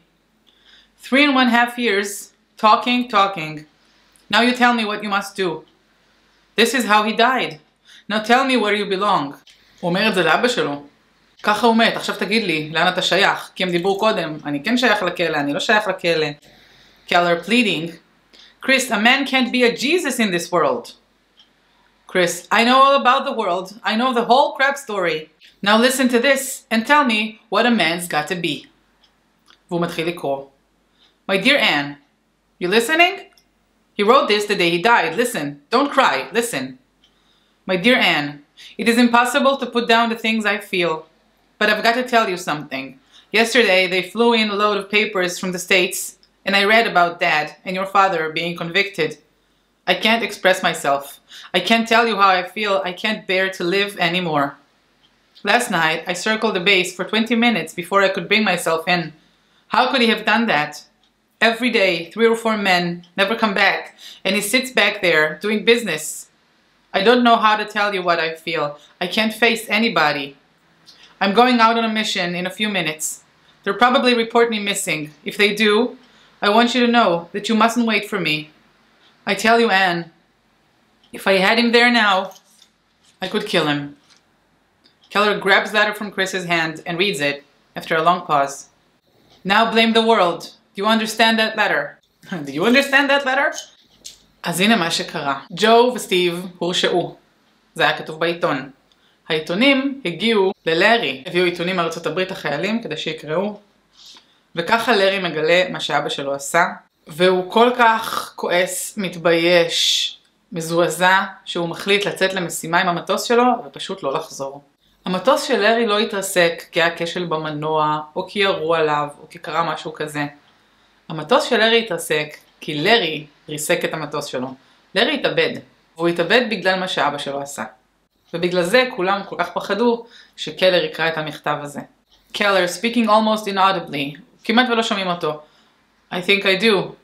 3.5 years. Talking. Now you tell me what you must do. This is how he died. Now tell me where you belong. הוא אומר את זה לאבא שלו. ככה הוא מת, עכשיו תגיד לי, לאן אתה שייך? כי הם דיברו קודם, אני כן שייך לכלא, אני לא שייך לכלא. Keller pleading. Chris, a man can't be a Jesus in this world. Chris, I know all about the world. I know the whole crap story. Now listen to this and tell me what a man's got to be. והוא מתחיל לקרוא. My dear Anne, you listening? He wrote this the day he died. Listen, don't cry, listen. My dear Anne, it is impossible to put down the things I feel, but I've got to tell you something. Yesterday they flew in a load of papers from the States, and I read about Dad and your father being convicted. I can't express myself. I can't tell you how I feel. I can't bear to live anymore. Last night I circled the base for 20 minutes before I could bring myself in. How could he have done that? Every day, 3 or 4 men never come back, and he sits back there doing business. I don't know how to tell you what I feel. I can't face anybody. I'm going out on a mission in a few minutes. They'll probably report me missing. If they do, I want you to know that you mustn't wait for me. I tell you, Anne, if I had him there now, I could kill him. Keller grabs the letter from Chris's hand and reads it after a long pause. Now blame the world. Do you understand that letter? Do you understand that letter? אז הנה מה שקרה. ג'ו וסטיב הורשעו. זה היה כתוב בעיתון. העיתונים הגיעו ללארי. הביאו עיתונים מארצות הברית החיילים כדי שיקראו. וככה לארי מגלה מה שאבא שלו עשה. והוא כל כך כועס, מתבייש, מזועזע, שהוא מחליט לצאת למשימה עם המטוס שלו ופשוט לא לחזור. המטוס של לארי לא התרסק כי היה כשל במנוע, או כי ירו עליו, או כי קרה משהו כזה. המטוס של לארי התרסק כי לארי ריסק את המטוס שלו. לארי התאבד, והוא התאבד בגלל מה שאבא שלו עשה. ובגלל זה כולם כל כך פחדו שקלר יקרא את המכתב הזה. Keller, speaking almost inaudibly, כמעט ולא שומעים אותו. I think I do.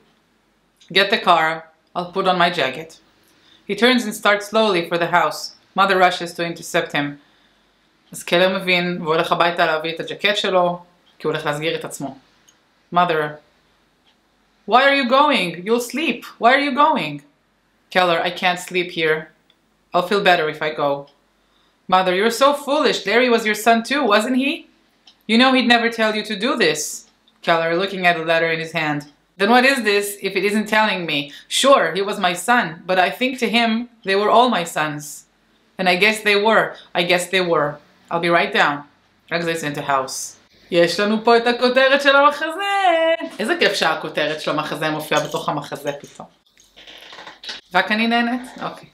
Get the car, I'll put on my jacket. He turns and starts slowly for the house. Mother rushes to intercept him. אז קלר מבין והולך הביתה להביא את הג'קט שלו, כי הוא הולך להסגיר את עצמו. Mother, why are you going? You'll sleep. Why are you going? Keller, I can't sleep here. I'll feel better if I go. Mother, you're so foolish. Larry was your son too, wasn't he? You know he'd never tell you to do this. Keller, looking at the letter in his hand. Then what is this if it isn't telling me? Sure, he was my son, but I think to him they were all my sons. And I guess they were. I guess they were. I'll be right down. Exits into house. יש לנו פה את הכותרת של המחזה. איזה כיף שהכותרת של המחזה מופיעה בתוך המחזה פתאום. רק אני נהנית? אוקיי.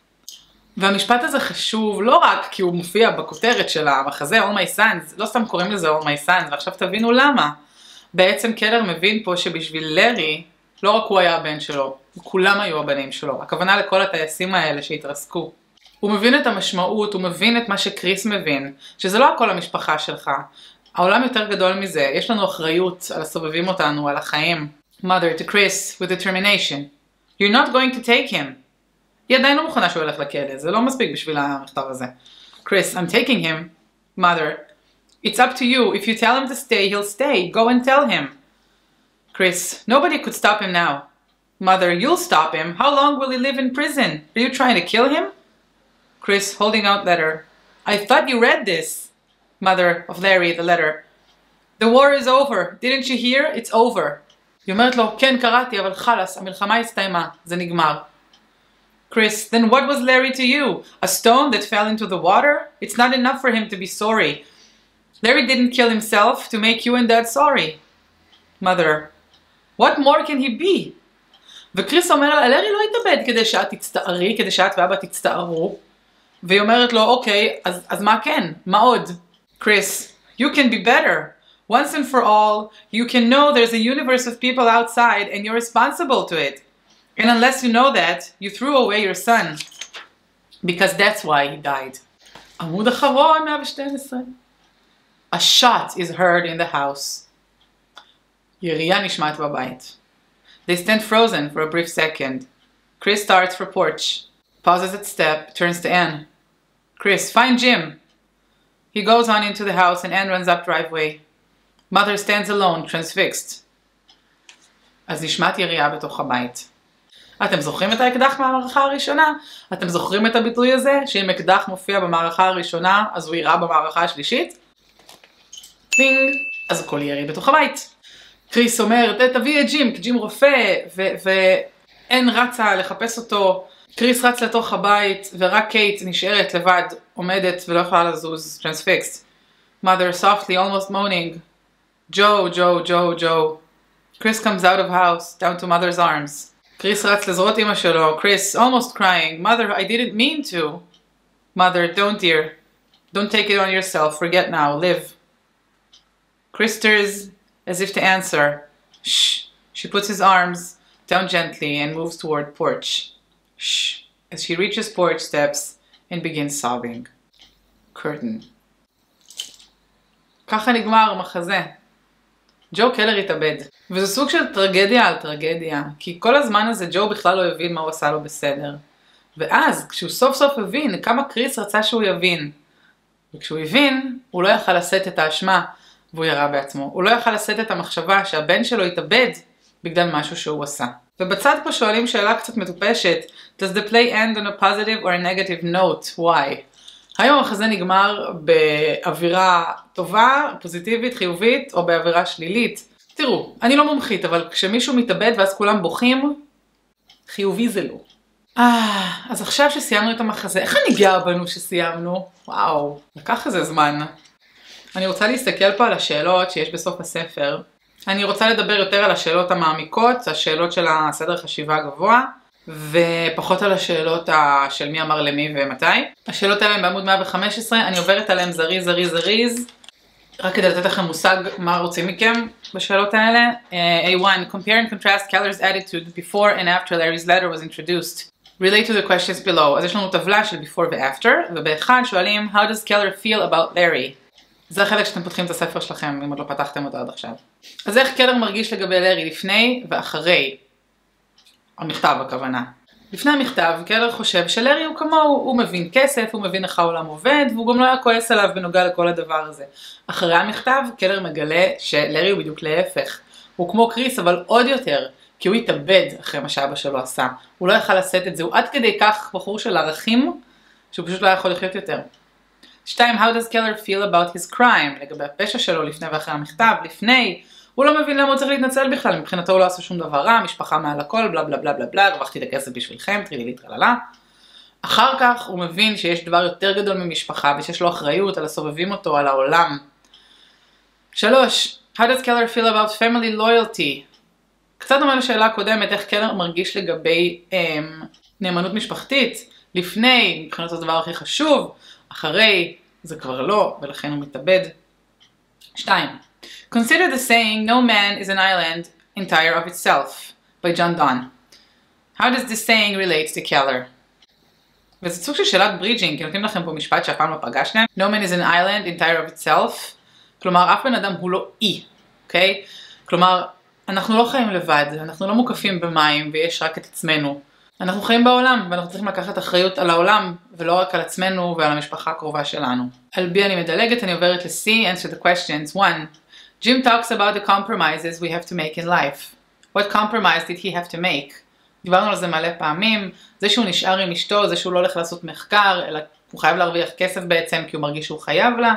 והמשפט הזה חשוב לא רק כי הוא מופיע בכותרת של המחזה All My Sons, לא סתם קוראים לזה All My Sons, ועכשיו תבינו למה. בעצם קלר מבין פה שבשביל לארי, לא רק הוא היה הבן שלו, כולם היו הבנים שלו. הכוונה לכל הטייסים האלה שהתרסקו. הוא מבין את המשמעות, הוא מבין את מה שקריס מבין, שזה לא הכל המשפחה שלך. העולם יותר גדול מזה, יש לנו אחריות על הסובבים אותנו, על החיים. Mother to Chris with determination. You're not going to take him. היא עדיין לא מוכנה שהוא ילך לכלא, זה לא מספיק בשביל המכתב הזה. Chris, I'm taking him. Mother, it's up to you. If you tell him to stay, he'll stay. Go and tell him. Chris, nobody could stop him now. Mother, you'll stop him. How long will he live in prison? Are you trying to kill him? Chris, holding out letter. I thought you read this. Mother of Larry, the letter. The war is over. Didn't you hear? It's over. היא אומרת לו, כן, קראתי, אבל חלס, המלחמה הסתיימה. זה נגמר. Chris, then what was Larry to you? A stone that fell into the water? It's not enough for him to be sorry. Larry didn't kill himself to make you and Dad sorry. Mother, what more can he be? וקריס אומר לה, לארי לא התאבד כדי שאת תצטערי, כדי שאת ואבא תצטערו. והיא אומרת לו, אוקיי, אז מה כן? מה עוד? Chris, you can be better. Once and for all, you can know there's a universe of people outside and you're responsible to it. And unless you know that, you threw away your son. Because that's why he died. עמוד אחרון 112. A shot is heard in the house. ירייה נשמעת בבית. They stand frozen for a brief second. Chris starts for porch. Pauses at step, turns to Anne. Chris, find Jim. He goes on into the house and Anne runs up driveway. Mother stands alone, transfixed. אז נשמעת ירייה בתוך הבית. אתם זוכרים את האקדח מהמערכה הראשונה? אתם זוכרים את הביטוי הזה? שאם אקדח מופיע במערכה הראשונה, אז הוא יירה במערכה השלישית? פינג! אז הכל ירי בתוך הבית. קריס אומר, תביא את ג'ים, כי ג'ים רופא, ואין רצה לחפש אותו. קריס רץ לתוך הבית, ורק קייט נשארת לבד, עומדת ולא יכולה לזוז, transfixed. Mother softly, almost moaning. Joe, Joe, Joe, Joe. Chris comes out of house, down to mother's arms. קריס רץ לזרועות אמא שלו. Chris, almost crying. Mother, I didn't mean to. Mother, don't dear. Don't take it on yourself. Forget now. Live. Chris stirs as if to answer. Shh. She puts his arms down gently and moves toward porch. Shh. As she reaches porch steps and begins sobbing. Curtain. ככה נגמר מחזה. ג'ו קלר התאבד. וזה סוג של טרגדיה על טרגדיה, כי כל הזמן הזה ג'ו בכלל לא הבין מה הוא עשה לו בסדר. ואז, כשהוא סוף סוף הבין כמה קריס רצה שהוא יבין, וכשהוא הבין, הוא לא יכל לשאת את האשמה, והוא ירה בעצמו. הוא לא יכל לשאת את המחשבה שהבן שלו התאבד בגלל משהו שהוא עשה. ובצד פה שואלים שאלה קצת מטופשת, Does the play end on a positive or a negative note? Why? היום המחזה נגמר באווירה טובה, פוזיטיבית, חיובית, או באווירה שלילית. תראו, אני לא מומחית, אבל כשמישהו מתאבד ואז כולם בוכים, חיובי זה לא. אז עכשיו שסיימנו את המחזה, איך אני גאה בנו שסיימנו? וואו, לקח איזה זמן. אני רוצה להסתכל פה על השאלות שיש בסוף הספר. אני רוצה לדבר יותר על השאלות המעמיקות, השאלות של הסדר חשיבה הגבוה, ופחות על השאלות של מי אמר למי ומתי. השאלות האלה הן בעמוד 115, אני עוברת עליהן זריז, רק כדי לתת לכם מושג מה רוצים מכם בשאלות האלה. A1, compare and contrast Keller's attitude before and after Larry's letter was introduced. Relate to the questions below. אז יש לנו טבלה של before ו-after, ובאחד שואלים, how does Keller feel about Larry? זה החלק שאתם פותחים את הספר שלכם, אם עוד לא פתחתם אותו עד עכשיו. אז איך קלר מרגיש לגבי לארי לפני ואחרי המכתב הכוונה? לפני המכתב, קלר חושב שלארי הוא כמוהו, הוא מבין כסף, הוא מבין איך העולם עובד, והוא גם לא היה כועס עליו בנוגע לכל הדבר הזה. אחרי המכתב, קלר מגלה שלארי הוא בדיוק להפך. הוא כמו קריס, אבל עוד יותר, כי הוא התאבד אחרי מה שאבא שלו עשה. הוא לא יכל לשאת את זה, הוא עד כדי כך בחור של ערכים, שהוא פשוט לא יכול לחיות יותר. 2. How does Keller feel about his crime? לגבי הפשע שלו לפני ואחרי המכתב, לפני, הוא לא מבין למה הוא צריך להתנצל בכלל, מבחינתו הוא לא עשה שום דבר רע, משפחה מעל הכל, בלה בלה בלה בלה בלה, הרווחתי את הכסף בשבילכם, טרילי טרללה. אחר כך הוא מבין שיש דבר יותר גדול ממשפחה, ושיש לו אחריות על הסובבים אותו, על העולם. 3. How does Keller feel about family loyalty? קצת דומה לשאלה הקודמת, איך קלר מרגיש לגבי נאמנות משפחתית, לפני, מבחינת הדבר הכי חשוב, אחרי, זה כבר לא, ולכן הוא מתאבד. 2. Consider the saying, no man is an island entire of itself, by John Donne. How does this saying relate to Keller? וזה סוג של שאלת ברידג'ינג, כי נותנים לכם פה משפט שאף פעם לא פגשתם. No man is an island entire of itself. כלומר, אף בן אדם הוא לא אי, אוקיי? כלומר, אנחנו לא חיים לבד, אנחנו לא מוקפים במים ויש רק את עצמנו. אנחנו חיים בעולם, ואנחנו צריכים לקחת אחריות על העולם, ולא רק על עצמנו ועל המשפחה הקרובה שלנו. על בי אני מדלגת, אני עוברת ל-C, answer the questions. 1. Jim talks about the compromises we have to make in life. What compromise did he have to make? דיברנו על זה מלא פעמים, זה שהוא נשאר עם אשתו, זה שהוא לא הולך לעשות מחקר, אלא הוא חייב להרוויח כסף בעצם, כי הוא מרגיש שהוא חייב לה.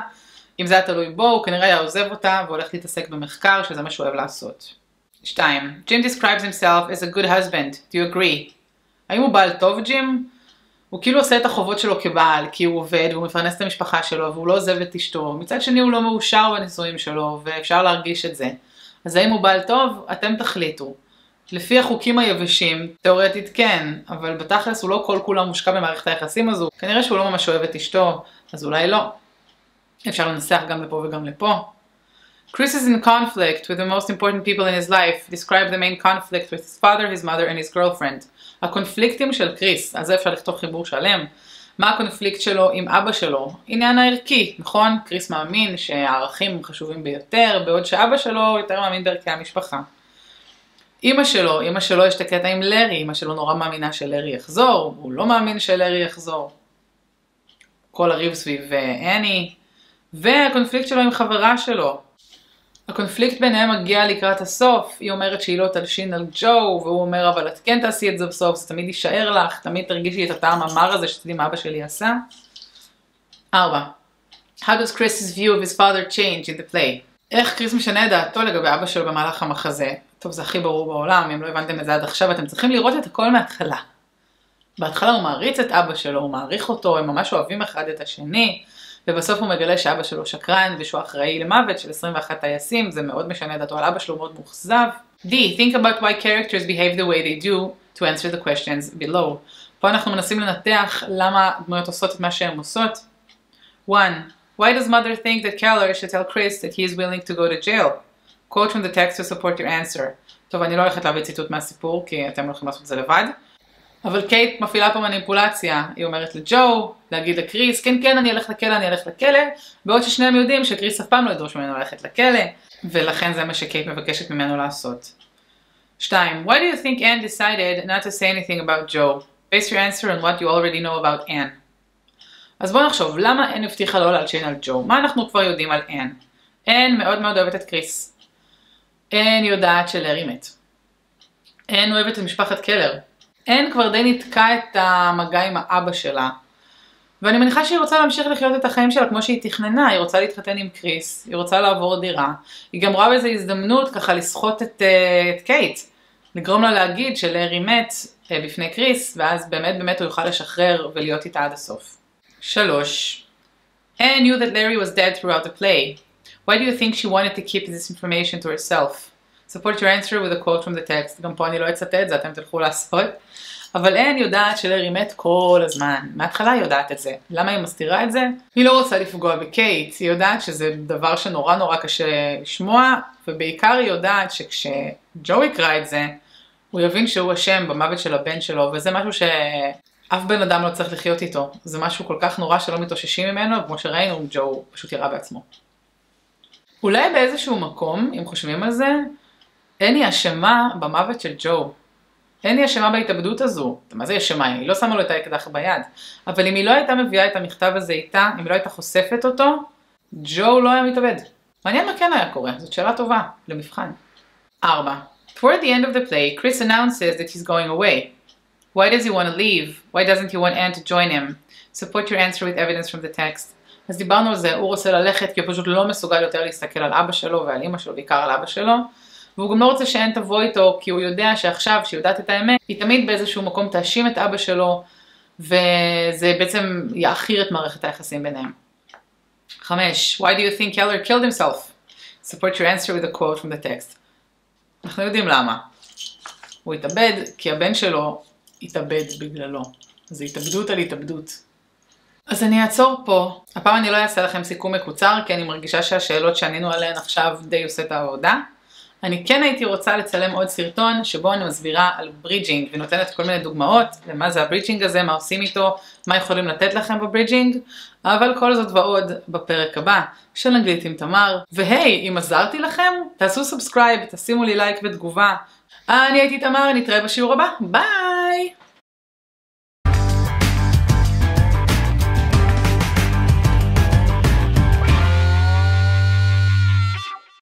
אם זה היה תלוי בו, הוא כנראה היה עוזב אותה, והולך להתעסק במחקר, שזה מה שהוא אוהב לעשות. 2. Jim describes himself as a good husband. Do you agree? האם הוא בעל טוב, ג'ים? הוא כאילו עושה את החובות שלו כבעל, כי הוא עובד, והוא מפרנס את המשפחה שלו, והוא לא עוזב את אשתו. מצד שני הוא לא מאושר בנישואים שלו, ואפשר להרגיש את זה. אז האם הוא בעל טוב? אתם תחליטו. לפי החוקים היבשים, תיאורטית כן, אבל בתכלס הוא לא כל כולה מושקע במערכת היחסים הזו. כנראה שהוא לא ממש אוהב את אשתו, אז אולי לא. אפשר לנסח גם לפה וגם לפה. Chris is in conflict with the most important people in his life. Describe the main conflict with his father, his mother and his girlfriend. הקונפליקטים של קריס, אז זה אפשר לכתוב חיבור שלם. מה הקונפליקט שלו עם אבא שלו? עניין הערכי, נכון? קריס מאמין שהערכים חשובים ביותר, בעוד שאבא שלו יותר מאמין בערכי המשפחה. אמא שלו יש את הקטע עם לארי, אמא שלו נורא מאמינה שלארי יחזור, הוא לא מאמין שלארי יחזור. כל הריב סביב אני. והקונפליקט שלו עם חברה שלו. הקונפליקט ביניהם מגיע לקראת הסוף, היא אומרת שהיא לא תלשין על ג'ו, והוא אומר אבל את כן תעשי את זה בסוף, זה תמיד יישאר לך, תמיד תרגישי את הטעם המר הזה שתדעי מה אבא שלי עשה. 4. How does Chris's view of his father change in the play? איך קריס משנה את דעתו לגבי אבא שלו במהלך המחזה? טוב, זה הכי ברור בעולם, אם לא הבנתם את זה עד עכשיו, אתם צריכים לראות את הכל מההתחלה. בהתחלה הוא מעריץ את אבא שלו, הוא מעריך אותו, הם ממש אוהבים אחד את השני, ובסוף הוא מגלה שאבא שלו שקרן ושהוא אחראי למוות של 21 טייסים, זה מאוד משנה את דעתו על אבא שלו, מאוד מוחזב. D. Think about why characters behave the way they do to answer the questions below. פה אנחנו מנסים לנתח למה דמויות עושות את מה שהן עושות. 1. Why does mother think that Keller should tell Chris that he is willing to go to jail? Quote from the text to support your answer. טוב, אני לא הולכת להביא ציטוט מהסיפור, כי אתם הולכים לעשות את זה לבד. אבל קייט מפעילה פה מניפולציה. היא אומרת לג'ו, להגיד לקריס, כן, כן, אני אלך לכלא, אני אלך לכלא, בעוד ששניהם יודעים שקריס אף פעם לא ידרוש ממנו ללכת לכלא, ולכן זה מה שקייט מבקשת ממנו לעשות. 2. Why do you think Anne decided not to say anything about Joe? Base your answer on what you already know about Anne. אז בואו נחשוב, למה אן הבטיחה לא להלשין על ג'ו? מה אנחנו כבר יודעים על אן? אן מאוד מאוד אוהבת את קריס. אן יודעת שלארי מת. אן אוהבת את משפחת קלר. אן כבר די נתקע את המגע עם האבא שלה. ואני מניחה שהיא רוצה להמשיך לחיות את החיים שלה כמו שהיא תכננה. היא רוצה להתחתן עם קריס, היא רוצה לעבור דירה. היא גם רואה באיזו הזדמנות ככה לסחוט את קייט. לגרום לה להגיד שלארי מת בפני קריס, ואז באמת הוא יוכל לשחרר ולהיות איתה עד הסוף. 3. Anne knew that Larry was dead throughout the play. Why do you think she wanted to keep this information to herself? Support your answer with a quote from the text. גם פה אני לא אצטט, זה אתם תלכו לעשות. אבל אן יודעת שלארי מת כל הזמן. מההתחלה היא יודעת את זה. למה היא מסתירה את זה? היא לא רוצה לפגוע בקייט. היא יודעת שזה דבר שנורא קשה לשמוע, ובעיקר היא יודעת שכשג'ו יקרא את זה, הוא יבין שהוא אשם במוות של הבן שלו, וזה משהו שאף בן אדם לא צריך לחיות איתו. זה משהו כל כך נורא שלא מתאוששים ממנו, כמו שראינו, ג'ו פשוט ירה בעצמו. אולי באיזשהו מקום, אם חושבים על זה, אין היא אשמה במוות של ג'ו. אין היא אשמה בהתאבדות הזו. מה זה אשמה? היא לא שמה לו את האקדח ביד. אבל אם היא לא הייתה מביאה את המכתב הזה איתה, אם היא לא הייתה חושפת אותו, ג'ו לא היה מתאבד. מעניין מה כן היה קורה. זאת שאלה טובה, למבחן. 4. Toward the end of the play, Chris announces that he's going away. Why does he want to leave? Why doesn't he want Anne to join him? Support your answer with evidence from the text. אז דיברנו על זה, הוא רוצה ללכת כי הוא פשוט לא מסוגל יותר להסתכל על אבא שלו ועל אמא שלו, בעיקר על אבא שלו. והוא גם לא רוצה שאין תבוא איתו, כי הוא יודע שעכשיו, שהיא יודעת את האמת, היא תמיד באיזשהו מקום תאשים את אבא שלו, וזה בעצם יאחיר את מערכת היחסים ביניהם. 5. Why do you think Keller killed himself? Support your answer with a quote from the text. אנחנו יודעים למה. הוא התאבד כי הבן שלו התאבד בגללו. זה התאבדות על התאבדות. אז אני אעצור פה. הפעם אני לא אעשה לכם סיכום מקוצר, כי אני מרגישה שהשאלות שענינו עליהן עכשיו די עושה את העבודה. אני כן הייתי רוצה לצלם עוד סרטון שבו אני מסבירה על ברידג'ינג ונותנת כל מיני דוגמאות למה זה הברידג'ינג הזה, מה עושים איתו, מה יכולים לתת לכם בברידג'ינג, אבל כל זאת ועוד בפרק הבא של אנגלית עם תמר. והי, אם עזרתי לכם, תעשו סאבסקרייב, תשימו לי לייק ותגובה. אני הייתי תמר, נתראה בשיעור הבא, ביי!